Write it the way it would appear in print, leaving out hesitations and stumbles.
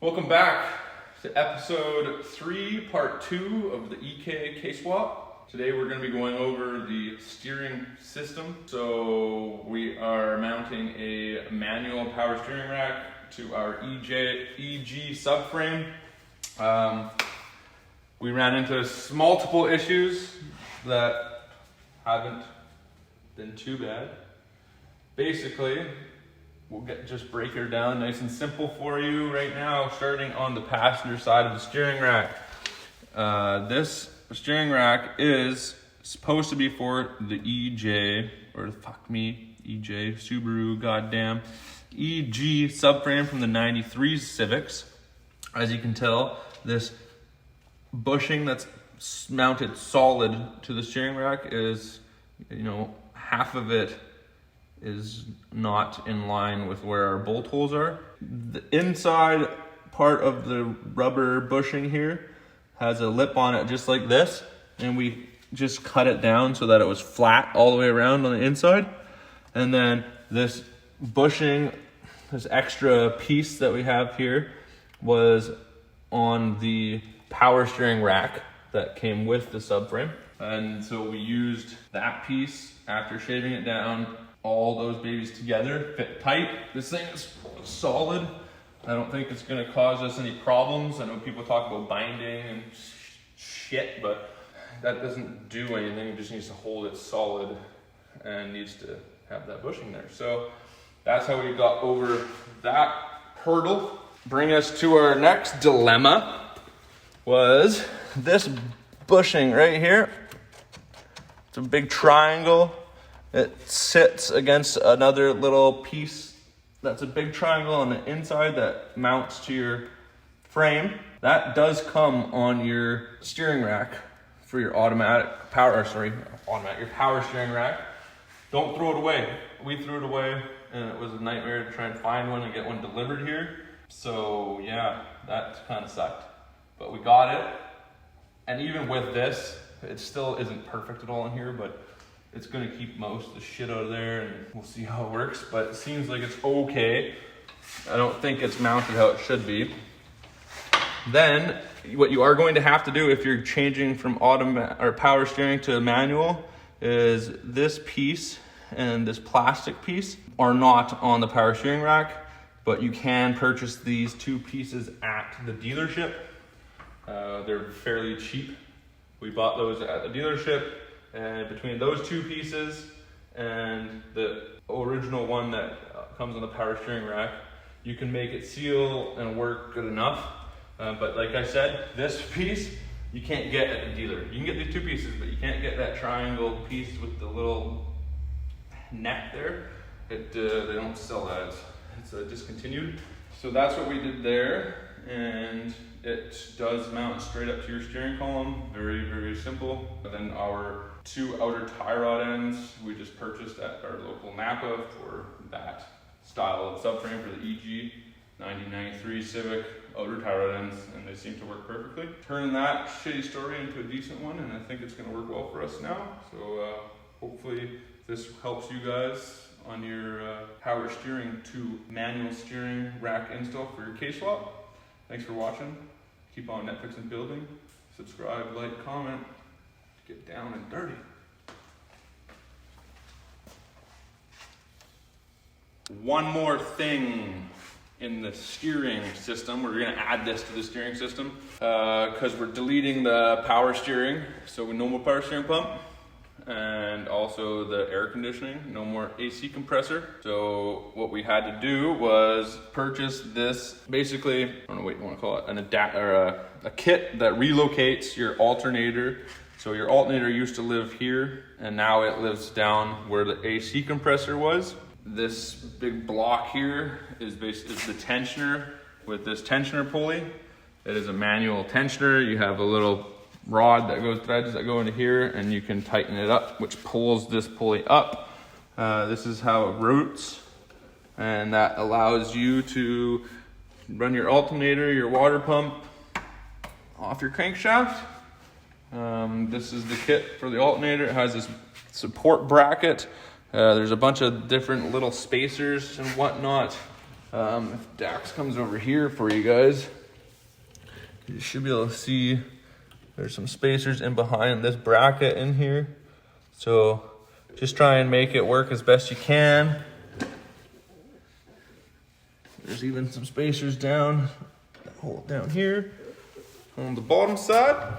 Welcome back to episode 3, part 2 of the EKK K-Swap. Today we're going to be going over the steering system. So we are mounting a manual power steering rack to our EG subframe. We ran into multiple issues that haven't been too bad. Basically, we'll just break her down nice and simple for you right now, starting on the passenger side of the steering rack. This steering rack is supposed to be for the EJ, or EJ, Subaru, goddamn, EG subframe from the 93 Civics. As you can tell, this bushing that's mounted solid to the steering rack is, half of it is not in line with where our bolt holes are. The inside part of the rubber bushing here has a lip on it just like this, and we just cut it down so that it was flat all the way around on the inside. And then this bushing, this extra piece that we have here, was on the power steering rack that came with the subframe. And so we used that piece after shaving it down. All those babies together fit tight. This thing is solid. I don't think it's gonna cause us any problems. I know people talk about binding and shit, but that doesn't do anything. It just needs to hold it solid and needs to have that bushing there. So that's how we got over that hurdle. Bring us to our next dilemma was this bushing right here. It's a big triangle. It sits against another little piece that's a big triangle on the inside that mounts to your frame. That does come on your steering rack for your your power steering rack. Don't throw it away. We threw it away and it was a nightmare to try and find one and get one delivered here. So yeah, that kind of sucked. But we got it. And even with this, it still isn't perfect at all in here, but it's gonna keep most of the shit out of there, and we'll see how it works, but it seems like it's okay. I don't think it's mounted how it should be. Then, what you are going to have to do if you're changing from power steering to manual is this piece and this plastic piece are not on the power steering rack, but you can purchase these two pieces at the dealership. They're fairly cheap. We bought those at the dealership. And between those two pieces and the original one that comes on the power steering rack, you can make it seal and work good enough. But like I said, this piece you can't get at the dealer. You can get these two pieces, but you can't get that triangle piece with the little neck there. They don't sell that. It's discontinued. So that's what we did there. And it does mount straight up to your steering column. Very, very simple. And then our two outer tie rod ends we just purchased at our local Napa for that style of subframe for the EG 1993 Civic outer tie rod ends, and they seem to work perfectly. Turning that shitty story into a decent one, and I think it's going to work well for us now. So hopefully this helps you guys on your power steering to manual steering rack install for your K-Swap. Thanks for watching. Keep on Netfix and building. Subscribe, like, comment. Get down and dirty. One more thing in the steering system. We're gonna add this to the steering system because we're deleting the power steering. So no more power steering pump. And also the air conditioning, no more AC compressor. So what we had to do was purchase this, basically, I don't know what you want to call it, an a kit that relocates your alternator. So your alternator used to live here, and now it lives down where the AC compressor was. This big block here is the tensioner with this tensioner pulley. It is a manual tensioner. You have a little threads that go into here, and you can tighten it up, which pulls this pulley up. This is how it routes, and that allows you to run your alternator, your water pump off your crankshaft. This is the kit for the alternator. It has this support bracket. There's a bunch of different little spacers and whatnot If Dax comes over here for you guys, you should be able to see there's some spacers in behind this bracket in here. So just try and make it work as best you can. There's even some spacers down here on the bottom side.